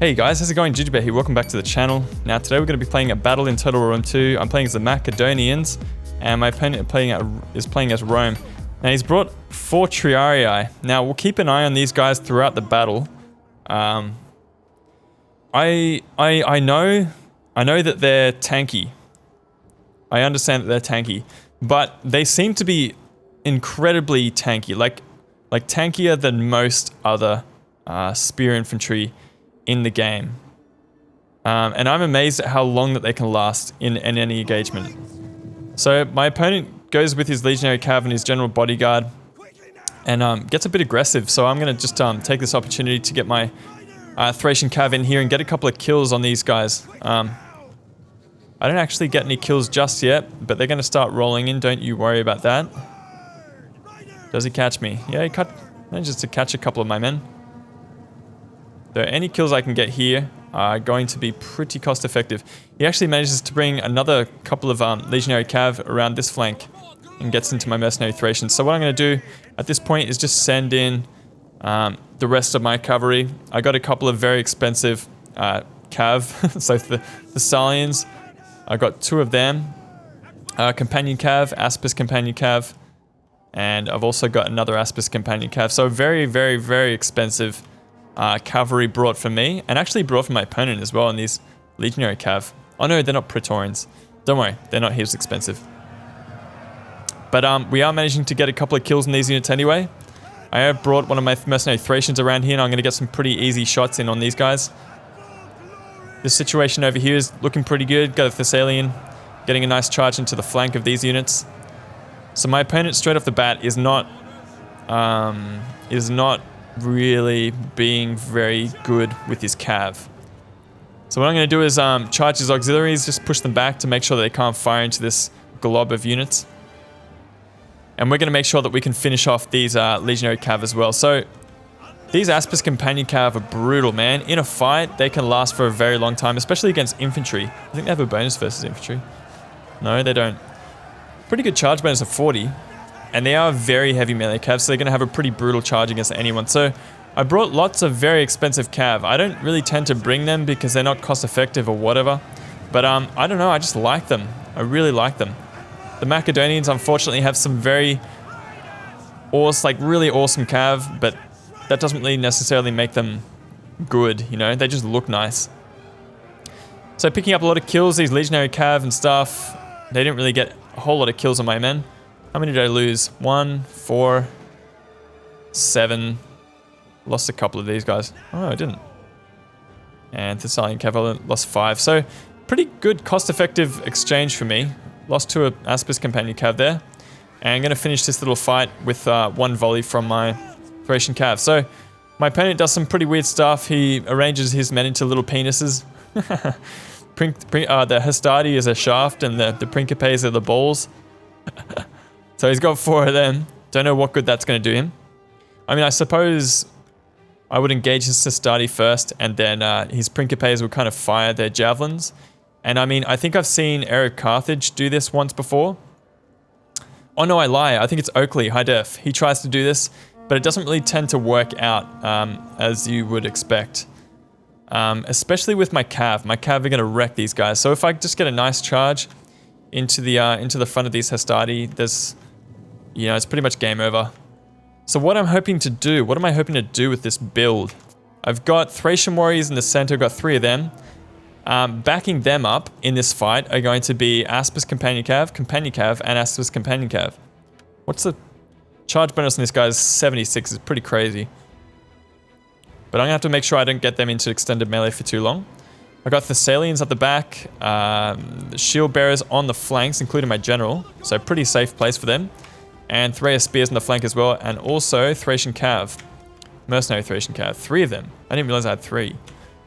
Hey guys, how's it going? Jujubear here, welcome back to the channel. Now today we're going to be playing a battle in Total War Rome 2. I'm playing as the Macedonians, and my opponent is playing as Rome. Now he's brought 4 Triarii. Now we'll keep an eye on these guys throughout the battle. I know that they're tanky. I understand that they're tanky, but they seem to be incredibly tanky, like tankier than most other spear infantry in the game. And I'm amazed at how long that they can last in any engagement. So my opponent goes with his Legionary Cav and his General Bodyguard and gets a bit aggressive, so I'm going to just take this opportunity to get my Thracian Cav in here and get a couple of kills on these guys. I don't actually get any kills just yet, but they're going to start rolling in, don't you worry about that. Does he catch me? Yeah, he manages to catch a couple of my men. So any kills I can get here are going to be pretty cost effective. He actually manages to bring another couple of Legionary Cav around this flank and gets into my Mercenary Thracians. So what I'm going to do at this point is just send in the rest of my cavalry. I got a couple of very expensive Cav, so the Thessalians. I got 2 of them. Companion Cav, Aspis Companion Cav, and I've also got another Aspis Companion Cav. So very, very, very expensive cavalry brought for me, and actually brought for my opponent as well in these Legionary Cav. Oh no, they're not Praetorians. Don't worry, they're not heaps expensive. But we are managing to get a couple of kills in these units anyway. I have brought one of my Mercenary Thracians around here, and I'm going to get some pretty easy shots in on these guys. This situation over here is looking pretty good. Got a Thessalian getting a nice charge into the flank of these units. So my opponent straight off the bat is not really being very good with his Cav. So what I'm going to do is charge his auxiliaries, just push them back to make sure that they can't fire into this glob of units. And we're going to make sure that we can finish off these Legionary Cav as well. So these Aspis Companion Cav are brutal, man. In a fight, they can last for a very long time, especially against infantry. I think they have a bonus versus infantry. No, they don't. Pretty good charge bonus of 40. And they are very heavy melee Cav, so they're going to have a pretty brutal charge against anyone. So I brought lots of very expensive Cav. I don't really tend to bring them because they're not cost effective or whatever. But I don't know, I just like them. I really like them. The Macedonians unfortunately have some very awesome, really awesome Cav, but that doesn't really necessarily make them good, you know? They just look nice. So picking up a lot of kills, these Legionary Cav and stuff, they didn't really get a whole lot of kills on my men. How many did I lose? 1, 4, 7. Lost a couple of these guys. Oh, I didn't. And Thessalian Cav lost 5. So pretty good cost-effective exchange for me. Lost to a Aspis Companion Cav there. And I'm going to finish this little fight with 1 volley from my Thracian Cav. So my opponent does some pretty weird stuff. He arranges his men into little penises. The Hastati is a shaft and the Principes are the balls. So he's got 4 of them. Don't know what good that's going to do him. I mean, I suppose I would engage his Hastati first, and then his Principes would kind of fire their javelins. And I mean, I think I've seen Eric Carthage do this once before. Oh no, I lie. I think it's Oakley, High Def. He tries to do this, but it doesn't really tend to work out as you would expect. Especially with my Cav. My Cav are going to wreck these guys. So if I just get a nice charge into the front of these Hastati, there's, you know, it's pretty much game over. So what I'm hoping to do, what am I hoping to do with this build? I've got Thracian warriors in the center, got 3 of them. Backing them up in this fight are going to be Aspis Companion Cav, and Aspis Companion Cav. What's the charge bonus on this guy's 76? Is pretty crazy. But I'm going to have to make sure I don't get them into extended melee for too long. I got Thessalians at the back, shield bearers on the flanks, including my general, so pretty safe place for them. And Thracian spears on the flank as well, and also Thracian Cav. Mercenary Thracian Cav. 3 of them. I didn't realize I had 3.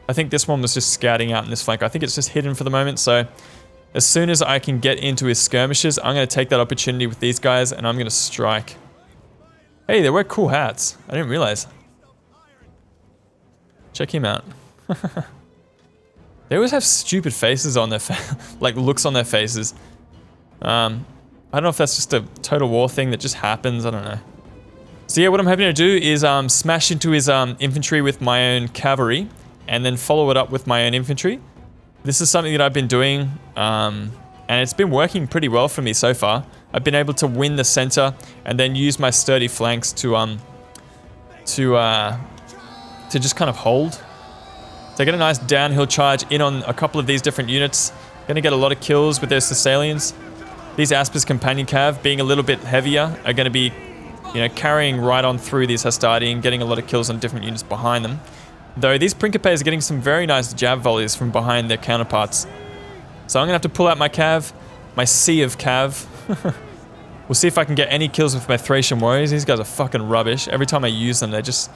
I think this one was just scouting out in this flank. I think it's just hidden for the moment, so as soon as I can get into his skirmishes, I'm going to take that opportunity with these guys, and I'm going to strike. Hey, they wear cool hats. I didn't realize. Check him out. They always have stupid faces on their like looks on their faces. I don't know if that's just a Total War thing that just happens. I don't know. So yeah, what I'm hoping to do is smash into his infantry with my own cavalry and then follow it up with my own infantry. This is something that I've been doing, and it's been working pretty well for me so far. I've been able to win the center and then use my sturdy flanks to just kind of hold. So I get a nice downhill charge in on a couple of these different units. Gonna get a lot of kills with those Thessalians. These Asper's Companion Cav, being a little bit heavier, are gonna be, you know, carrying right on through these Hastati and getting a lot of kills on different units behind them. Though these Principes are getting some very nice jab volleys from behind their counterparts. So I'm gonna have to pull out my Cav, my sea of Cav. We'll see if I can get any kills with my Thracian warriors. These guys are fucking rubbish. Every time I use them, they just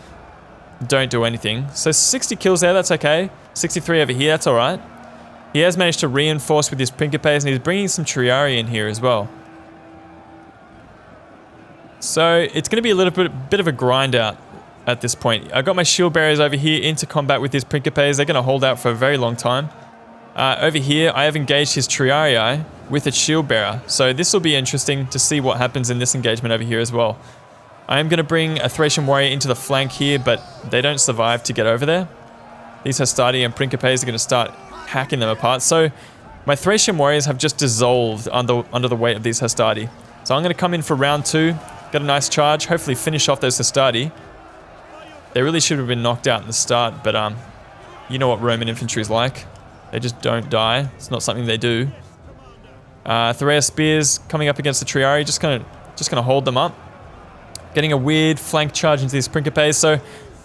don't do anything. So 60 kills there, that's okay. 63 over here, that's alright. He has managed to reinforce with his Principes, and he's bringing some Triarii in here as well. So it's going to be a little bit of a grind out at this point. I've got my shield bearers over here into combat with his Principes. They're going to hold out for a very long time. Over here, I have engaged his Triarii with its shield bearer. So this will be interesting to see what happens in this engagement over here as well. I am going to bring a Thracian warrior into the flank here, but they don't survive to get over there. These Hastati and Principes are going to start hacking them apart. So my Thracian warriors have just dissolved under the weight of these Hastati. So I'm going to come in for round 2, get a nice charge, hopefully finish off those Hastati. They really should have been knocked out in the start, but you know what Roman infantry is like. They just don't die. It's not something they do. Thorea spears coming up against the Triarii, just gonna hold them up. Getting a weird flank charge into these Principes, so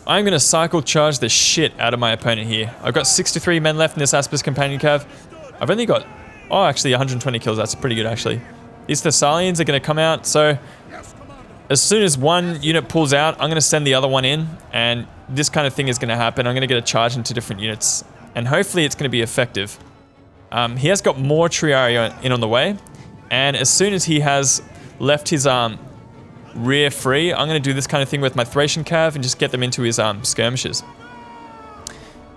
I'm gonna cycle charge the shit out of my opponent here. I've got 63 men left in this Asper's Companion Cav. I've only got, oh, actually 120 kills. That's pretty good, actually. These Thessalians are gonna come out, so as soon as one unit pulls out, I'm gonna send the other one in, and this kind of thing is gonna happen. I'm gonna get a charge into different units, and hopefully it's gonna be effective. He has got more Triarii in on the way, and as soon as he has left his rear free, I'm going to do this kind of thing with my Thracian Cav and just get them into his skirmishes.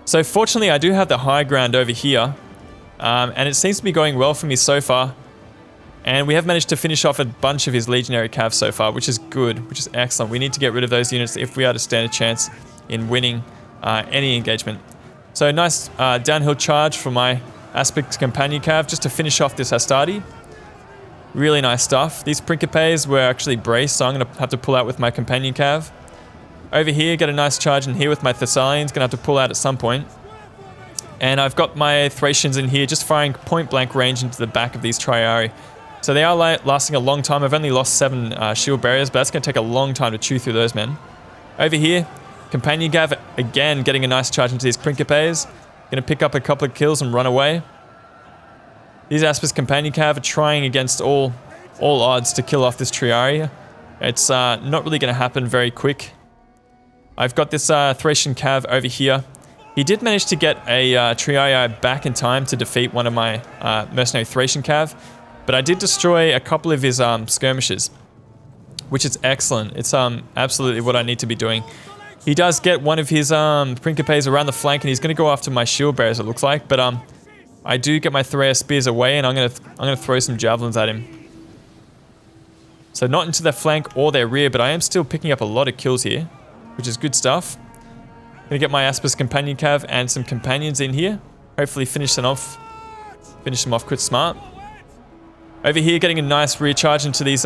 So fortunately I do have the high ground over here, and it seems to be going well for me so far, and we have managed to finish off a bunch of his legionary Cav so far, which is good, which is excellent. We need to get rid of those units if we are to stand a chance in winning any engagement. So nice downhill charge for my Asper's Companion Cav just to finish off this Hastati. Really nice stuff. These Principes were actually braced, so I'm going to have to pull out with my Companion Cav. Over here, get a nice charge in here with my Thessalians. Going to have to pull out at some point. And I've got my Thracians in here, just firing point blank range into the back of these Triarii. So they are lasting a long time. I've only lost 7 shield barriers, but that's going to take a long time to chew through those men. Over here, Companion Cav, again, getting a nice charge into these Principes. Going to pick up a couple of kills and run away. These Asper's Companion Cav are trying against all odds to kill off this Triarii. It's not really going to happen very quick. I've got this Thracian Cav over here. He did manage to get a Triarii back in time to defeat one of my mercenary Thracian Cav, but I did destroy a couple of his skirmishes, which is excellent. It's absolutely what I need to be doing. He does get one of his Principes around the flank, and he's going to go after my shield bearers, it looks like, but I do get my Thorea spears away, and I'm gonna throw some javelins at him. So not into their flank or their rear, but I am still picking up a lot of kills here, which is good stuff. Gonna get my Asper's Companion Cav and some companions in here. Hopefully finish them off quite smart. Over here, getting a nice rear charge into these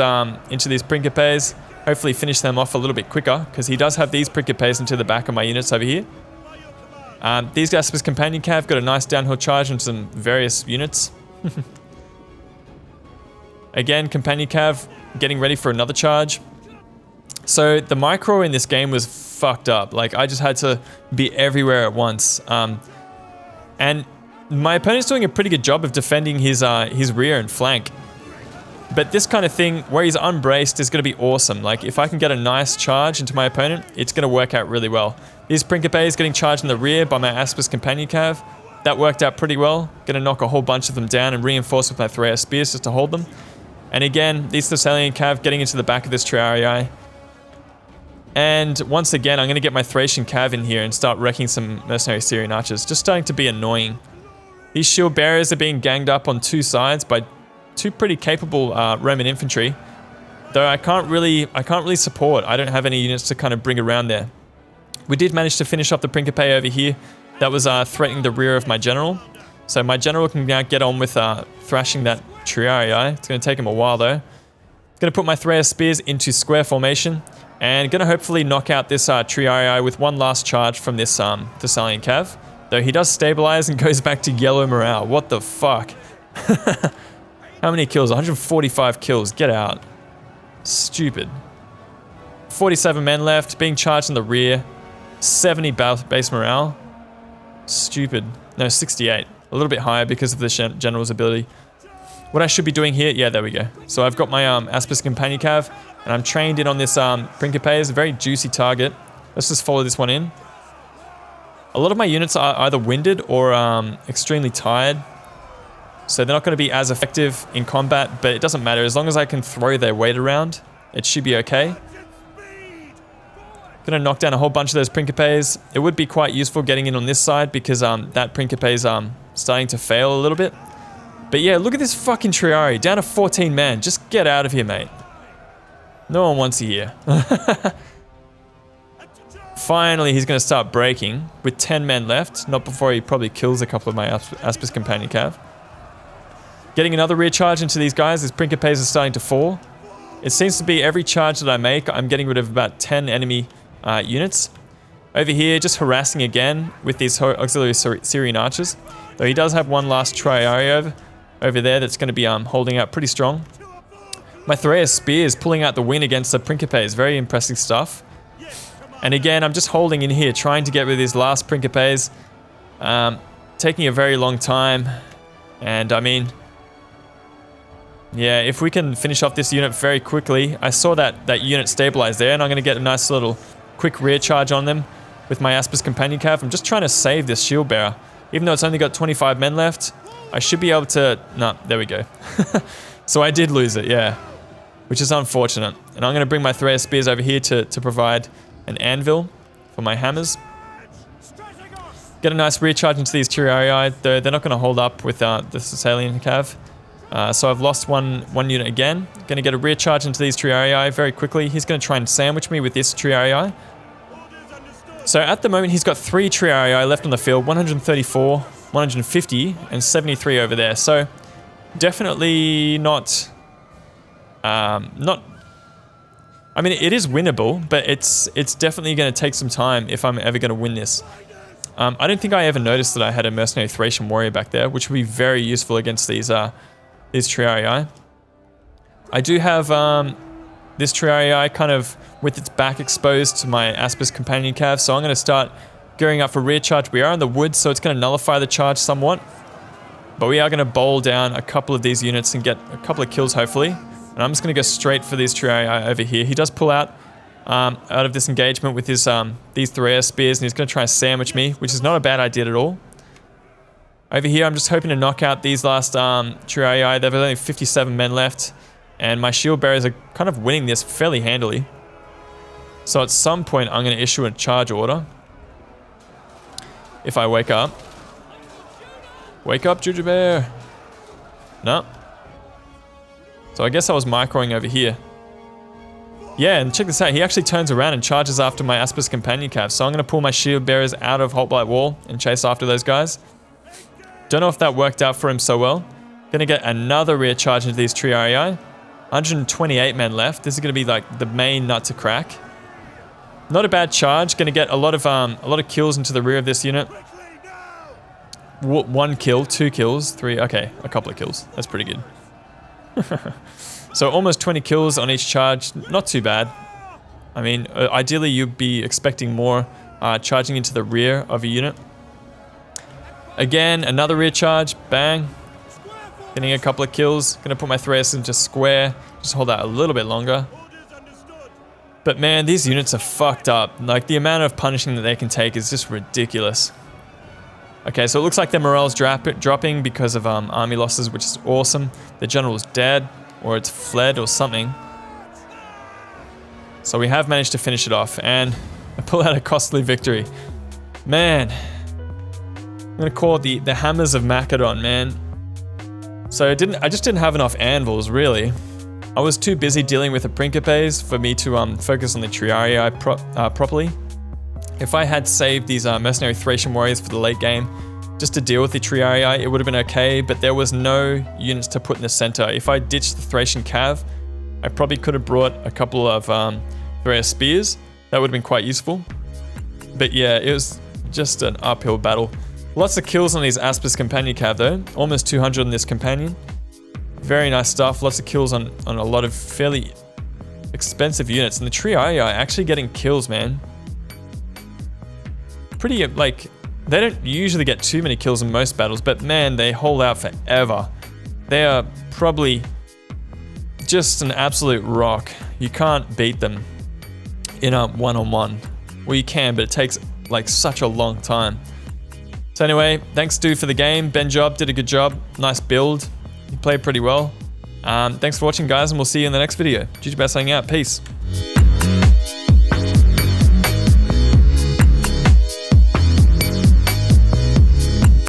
Principes. Hopefully finish them off a little bit quicker, because he does have these Principes into the back of my units over here. These Asper's Companion Cav got a nice downhill charge into some various units. Again, Companion Cav getting ready for another charge. So the micro in this game was fucked up. Like, I just had to be everywhere at once. And my opponent's doing a pretty good job of defending his rear and flank. But this kind of thing, where he's unbraced, is going to be awesome. Like, if I can get a nice charge into my opponent, it's going to work out really well. These Principes getting charged in the rear by my Asper's Companion Cav. That worked out pretty well. Going to knock a whole bunch of them down and reinforce with my Thorea spears just to hold them. And again, these Thessalian Cav getting into the back of this Triarii. And once again, I'm going to get my Thracian Cav in here and start wrecking some mercenary Syrian archers. Just starting to be annoying. These shield bearers are being ganged up on 2 sides by 2 pretty capable Roman infantry. Though I can't really support. I don't have any units to kind of bring around there. We did manage to finish off the Principe over here. that was threatening the rear of my general. So my general can now get on with thrashing that Triarii. It's going to take him a while though. Going to put my Triarii spears into square formation and going to hopefully knock out this Triarii with one last charge from this Thessalian Cav. Though he does stabilize and goes back to yellow morale. What the fuck? How many kills? 145 kills. Get out. Stupid. 47 men left, being charged in the rear. 70 base morale. Stupid. No, 68. A little bit higher because of the general's ability. What I should be doing here, yeah, there we go. So I've got my Aspis Companion Cav, and I'm trained in on this Principe. A very juicy target. Let's just follow this one in. A lot of my units are either winded or extremely tired. So they're not going to be as effective in combat, but it doesn't matter. As long as I can throw their weight around, it should be okay. Gonna knock down a whole bunch of those Principes. It would be quite useful getting in on this side because that Principe is starting to fail a little bit. But yeah, look at this fucking Triarii, down to 14 men. Just get out of here, mate. No one wants you here. Finally, he's gonna start breaking with 10 men left. Not before he probably kills a couple of my Aspis Companion Cav. Getting another rear charge into these guys. These Principes are starting to fall. It seems to be every charge that I make, I'm getting rid of about 10 enemy units. Over here, just harassing again with these auxiliary Syrian archers. Though he does have one last Triarii over there that's going to be holding out pretty strong. My Thraeus spears pulling out the win against the Principes. Very impressive stuff. And again, I'm just holding in here, trying to get rid of these last Principes. Taking a very long time. And I mean, yeah, if we can finish off this unit very quickly. I saw that unit stabilize there, and I'm going to get a nice little quick rear charge on them with my Aspis Companion Cav. I'm just trying to save this shield bearer. Even though it's only got 25 men left, I should be able to... No, there we go. So I did lose it, yeah. Which is unfortunate. And I'm going to bring my Thraeus spears over here to provide an anvil for my hammers. Get a nice rear charge into these Triarii, though they're not going to hold up with the Thessalian Cav. So I've lost one unit again. Going to get a rear charge into these Triarii very quickly. He's going to try and sandwich me with this Triarii. So at the moment, he's got 3 Triarii left on the field. 134, 150, and 73 over there. So definitely not... I mean, it is winnable, but it's definitely going to take some time if I'm ever going to win this. I don't think I ever noticed that I had a mercenary Thracian warrior back there, which would be very useful against these Triarii. I do have this Triarii kind of with its back exposed to my Aspis Companion Cav, so I'm going to start gearing up for rear charge. We are in the woods, so it's going to nullify the charge somewhat. But we are going to bowl down a couple of these units and get a couple of kills, hopefully. And I'm just going to go straight for these Triarii over here. He does pull out of this engagement with his these Thraeus spears, and he's going to try and sandwich me, which is not a bad idea at all. Over here, I'm just hoping to knock out these last Triarii. There are only 57 men left, and my shield bearers are kind of winning this fairly handily. So at some point, I'm going to issue a charge order. If I wake up. Wake up, Jujubear. No. So I guess I was microing over here. Yeah, and check this out. He actually turns around and charges after my Aspis Companion Cav. So I'm going to pull my shield bearers out of Hoplite Wall and chase after those guys. Don't know if that worked out for him so well. Gonna get another rear charge into these Triarii. 128 men left. This is gonna be like the main nut to crack. Not a bad charge. Gonna get a lot of kills into the rear of this unit. 1 kill, 2 kills, 3. Okay, a couple of kills. That's pretty good. So almost 20 kills on each charge. Not too bad. I mean, ideally you'd be expecting more charging into the rear of a unit. Again, another rear charge. Bang. Getting a couple of kills. Gonna put my Thraeus into square. Just hold out a little bit longer. But man, these units are fucked up. Like, the amount of punishing that they can take is just ridiculous. Okay, so it looks like their morale's dropping because of army losses, which is awesome. The general's dead, or it's fled or something. So we have managed to finish it off, and I pull out a costly victory. Man. I'm gonna call it the Hammers of MACEDON, man. So I just didn't have enough anvils, really. I was too busy dealing with the Principes for me to focus on the Triarii properly. If I had saved these mercenary Thracian warriors for the late game, just to deal with the Triarii, it would have been okay, but there was no units to put in the center. If I ditched the Thracian cav, I probably could have brought a couple of Thracian spears. That would have been quite useful. But yeah, it was just an uphill battle. Lots of kills on these Aspis companion cav though. Almost 200 on this companion. Very nice stuff. Lots of kills on a lot of fairly expensive units. And the Triarii are actually getting kills, man. Pretty, like, they don't usually get too many kills in most battles, but man, they hold out forever. They are probably just an absolute rock. You can't beat them in a one-on-one. Well, you can, but it takes like such a long time. So anyway, thanks dude for the game. Ben Job did a good job. Nice build. He played pretty well. Thanks for watching, guys, and we'll see you in the next video. Jujubear signing out. Peace.